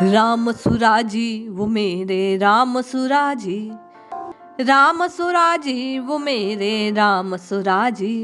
राम सुराजी वो मेरे राम सुराजी, राम सुराजी वो मेरे राम सुराजी।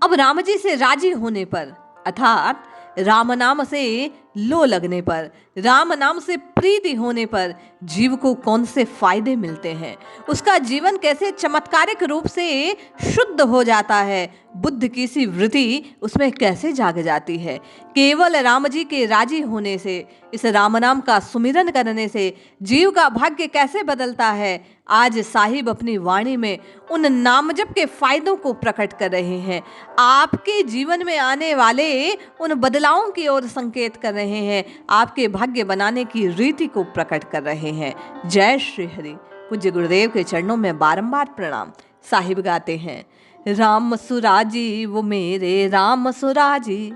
अब राम जी से राजी होने पर अर्थात राम नाम से लो लगने पर, राम नाम से प्रीति होने पर जीव को कौन से फायदे मिलते हैं, उसका जीवन कैसे चमत्कारिक रूप से शुद्ध हो जाता है, बुद्ध की सी वृत्ति उसमें कैसे जाग जाती है। केवल राम जी के राजी होने से, इस राम नाम का सुमिरन करने से जीव का भाग्य कैसे बदलता है, आज साहिब अपनी वाणी में उन नामजप के फायदों को प्रकट कर रहे हैं। आपके जीवन में आने वाले उन बदलावों की ओर संकेत कर रहे हैं, आपके भाग्य बनाने की रीति को प्रकट कर रहे हैं। जय श्री हरि। पूज्य गुरुदेव के चरणों में बारंबार प्रणाम। साहिब गाते हैं, राम सुराजी वो मेरे राम सुराजी,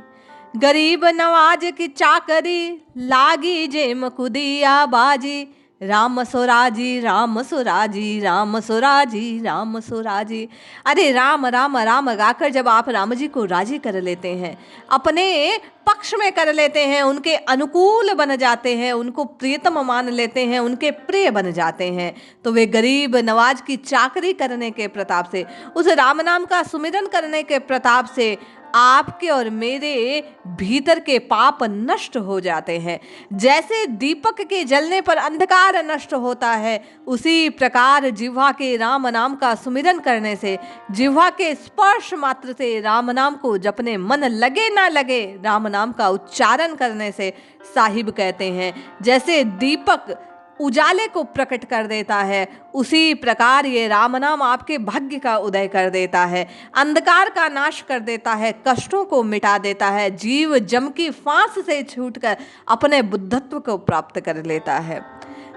गरीब नवाज की चाकरी लागी जेम कुदिया बाजी। राम सुराजी राम सुराजी राम सुराजी राम सुराजी। अरे राम राम राम गाकर जब आप राम जी को राजी कर लेते हैं, अपने पक्ष में कर लेते हैं, उनके अनुकूल बन जाते हैं, उनको प्रियतम मान लेते हैं, उनके प्रिय बन जाते हैं, तो वे गरीब नवाज की चाकरी करने के प्रताप से, उस राम नाम का सुमिरन करने के प्रताप से आपके और मेरे भीतर के पाप नष्ट हो जाते हैं। जैसे दीपक के जलने पर अंधकार नष्ट होता है, उसी प्रकार जिह्वा के राम नाम का सुमिरन करने से, जिह्वा के स्पर्श मात्र से राम नाम को जपने मन लगे ना लगे, राम नाम का उच्चारण करने से, साहिब कहते हैं जैसे दीपक उजाले को प्रकट कर देता है, उसी प्रकार ये राम नाम आपके भाग्य का उदय कर देता है, अंधकार का नाश कर देता है, कष्टों को मिटा देता है, जीव जम की फांस से छूटकर अपने बुद्धत्व को प्राप्त कर लेता है।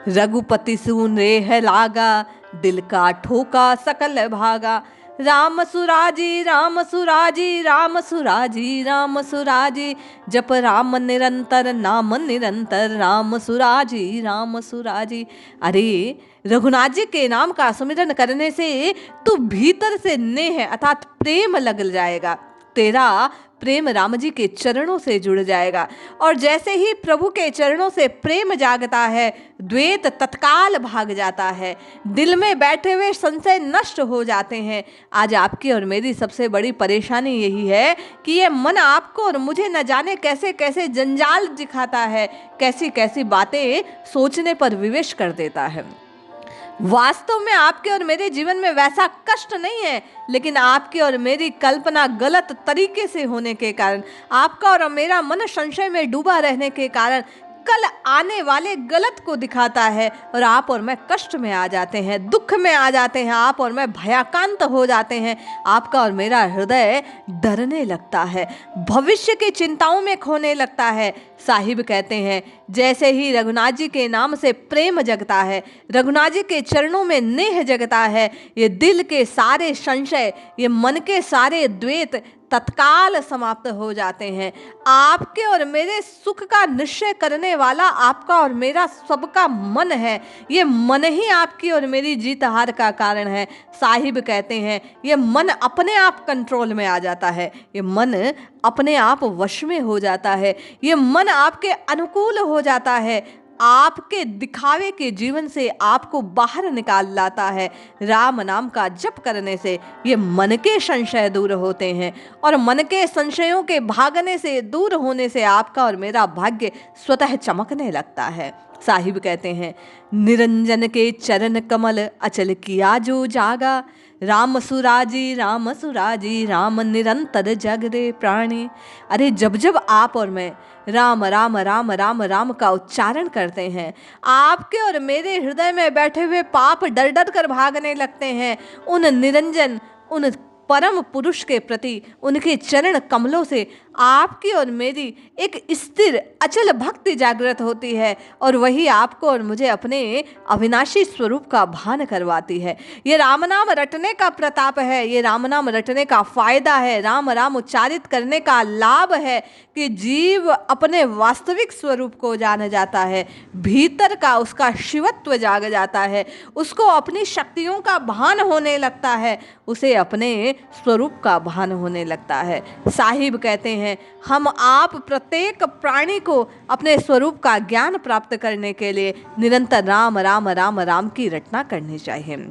रघुपति सुन रेह लागा, दिल का ठोका सकल भागा। राम सुराजी राम सुराजी राम सुराजी राम सुराजी, जप राम निरंतर नाम निरंतर, राम सुराजी राम सुराजी। अरे रघुनाथ जी के नाम का सुमिरन करने से तू भीतर से नेह अर्थात प्रेम लग जाएगा, तेरा प्रेम राम जी के चरणों से जुड़ जाएगा, और जैसे ही प्रभु के चरणों से प्रेम जागता है, द्वेत तत्काल भाग जाता है, दिल में बैठे हुए संशय नष्ट हो जाते हैं। आज आपकी और मेरी सबसे बड़ी परेशानी यही है कि ये मन आपको और मुझे न जाने कैसे कैसे जंजाल दिखाता है, कैसी कैसी बातें सोचने पर विवश कर देता है। वास्तव में आपके और मेरे जीवन में वैसा कष्ट नहीं है, लेकिन आपकी और मेरी कल्पना गलत तरीके से होने के कारण, आपका और मेरा मन संशय में डूबा रहने के कारण कल आने वाले गलत को दिखाता है, और आप और मैं कष्ट में आ जाते हैं, दुख में आ जाते हैं, आप और मैं भयाकांत हो जाते हैं, आपका और मेरा हृदय डरने लगता है, भविष्य की चिंताओं में खोने लगता है। साहिब कहते हैं जैसे ही रघुनाथ जी के नाम से प्रेम जगता है, रघुनाथ जी के चरणों में नेह जगता है, ये दिल के सारे संशय, ये मन के सारे द्वेत तत्काल समाप्त हो जाते हैं। आपके और मेरे सुख का निश्चय करने वाला आपका और मेरा सबका मन है, ये मन ही आपकी और मेरी जीत हार का कारण है। साहिब कहते हैं ये मन अपने आप कंट्रोल में आ जाता है, ये मन अपने आप वश में हो जाता है, ये मन आपके अनुकूल हो जाता है, आपके दिखावे के जीवन से आपको बाहर निकाल लाता है। राम नाम का जप करने से ये मन के संशय दूर होते हैं, और मन के संशयों के भागने से, दूर होने से आपका और मेरा भाग्य स्वतः चमकने लगता है। साहिब कहते हैं निरंजन के चरण कमल अचल किया जो जागा। राम सुराजी राम सुराजी राम निरंतर जग रे प्राणी। अरे जब जब आप और मैं राम राम राम राम राम का उच्चारण करते हैं, आपके और मेरे हृदय में बैठे हुए पाप डर डर कर भागने लगते हैं। उन निरंजन, उन परम पुरुष के प्रति, उनके चरण कमलों से आपकी और मेरी एक स्थिर अचल भक्ति जागृत होती है, और वही आपको और मुझे अपने अविनाशी स्वरूप का भान करवाती है। ये राम नाम रटने का प्रताप है, ये राम नाम रटने का फायदा है, राम राम उच्चारित करने का लाभ है कि जीव अपने वास्तविक स्वरूप को जान जाता है, भीतर का उसका शिवत्व जाग जाता है, उसको अपनी शक्तियों का भान होने लगता है, उसे अपने स्वरूप का भान होने लगता है। साहिब कहते हैं हैं। हम आप प्रत्येक प्राणी को अपने स्वरूप का ज्ञान प्राप्त करने के लिए निरंतर राम राम राम राम की रटना करनी चाहिए।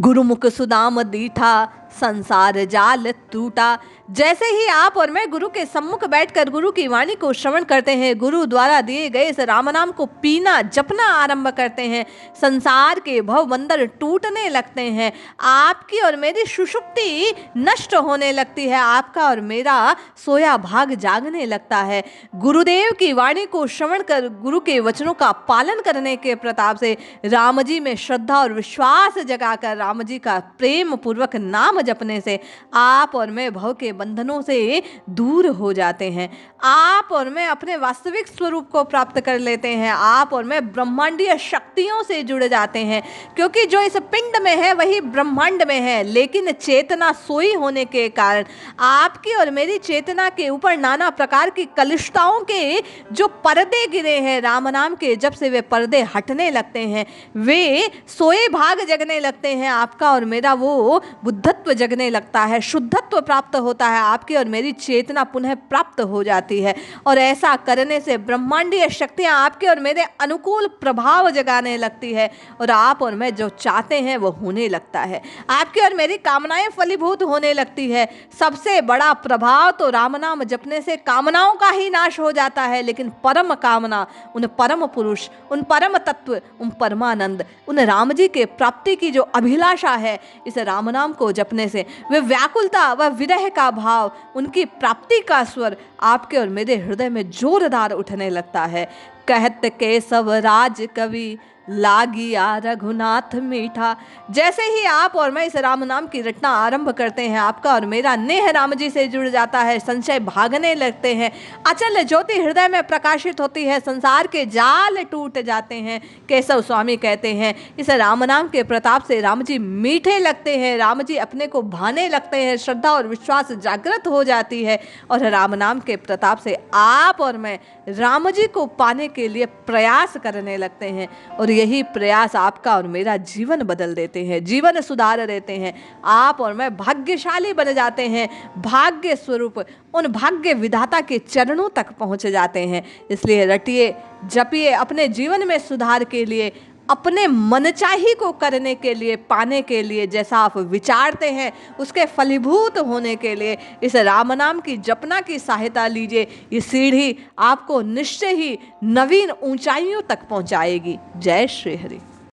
गुरुमुख सुदाम दीठा, संसार जाल टूटा। जैसे ही आप और मैं गुरु के सम्मुख बैठकर गुरु की वाणी को श्रवण करते हैं, गुरु द्वारा दिए गए इस राम नाम को पीना जपना आरंभ करते हैं, संसार के भव बंधन टूटने लगते हैं, आपकी और मेरी सुषुप्ति नष्ट होने लगती है, आपका और मेरा सोया भाग जागने लगता है। गुरुदेव की वाणी को श्रवण कर गुरु के वचनों का पालन करने के प्रताप से राम जी में श्रद्धा और विश्वास जगाकर राम जी का प्रेम पूर्वक नाम जपने से आप और मैं भव के बंधनों से दूर हो जाते हैं। आप और मैं अपने वास्तविक स्वरूप को प्राप्त कर लेते हैं। आप और मैं ब्रह्मांडीय शक्तियों से जुड़ जाते हैं, क्योंकि जो इस पिंड में है वही ब्रह्मांड में है। लेकिन चेतना सोई होने के कारण आपकी और मेरी चेतना के ऊपर नाना प्रकार की कलुषताओं के जो पर्दे गिरे हैं राम नाम के, जब से वे पर्दे हटने लगते हैं, वे सोए भाग जगने लगते हैं। आपका और मेरा वो बुद्धत्व जगने लगता है, शुद्धत्व प्राप्त होता है, आपकी और मेरी चेतना पुनः प्राप्त हो जाती है। और ऐसा करने से ब्रह्मांडीय शक्तियां आपके और मेरे अनुकूल प्रभाव जगाने लगती है, और आप और मैं जो चाहते हैं वो होने लगता है। आपकी और मेरी कामनाएं फलीभूत होने लगती है। सबसे बड़ा प्रभाव तो राम नाम जपने से कामनाओं का ही नाश हो जाता है, लेकिन परम कामना, उन परम पुरुष, उन परम तत्व, उन परमानंद, उन राम जी के प्राप्ति की जो अभिलाषा है, इस राम नाम को जपने से वे व्याकुलता व विरह का भाव, उनकी प्राप्ति का स्वर आपके और मेरे हृदय में जोरदार उठने लगता है। कहत केशव राज कवि लागिया रघुनाथ मीठा। जैसे ही आप और मैं इस राम नाम की रटना आरंभ करते हैं, आपका और मेरा नेह राम जी से जुड़ जाता है, संशय भागने लगते हैं, अचल ज्योति हृदय में प्रकाशित होती है, संसार के जाल टूट जाते हैं। केशव स्वामी कहते हैं इस राम नाम के प्रताप से राम जी मीठे लगते हैं, राम जी अपने को भाने लगते हैं, श्रद्धा और विश्वास जागृत हो जाती है, और राम नाम के प्रताप से आप और मैं राम जी को पाने के लिए प्रयास करने लगते हैं, और यही प्रयास आपका और मेरा जीवन बदल देते हैं, जीवन सुधार देते हैं। आप और मैं भाग्यशाली बन जाते हैं, भाग्य स्वरूप उन भाग्य विधाता के चरणों तक पहुंच जाते हैं। इसलिए रटिए जपिए अपने जीवन में सुधार के लिए, अपने मनचाही को करने के लिए, पाने के लिए, जैसा आप विचारते हैं उसके फलीभूत होने के लिए इस राम नाम की जपना की सहायता लीजिए। ये सीढ़ी आपको निश्चय ही नवीन ऊंचाइयों तक पहुंचाएगी। जय श्री हरि।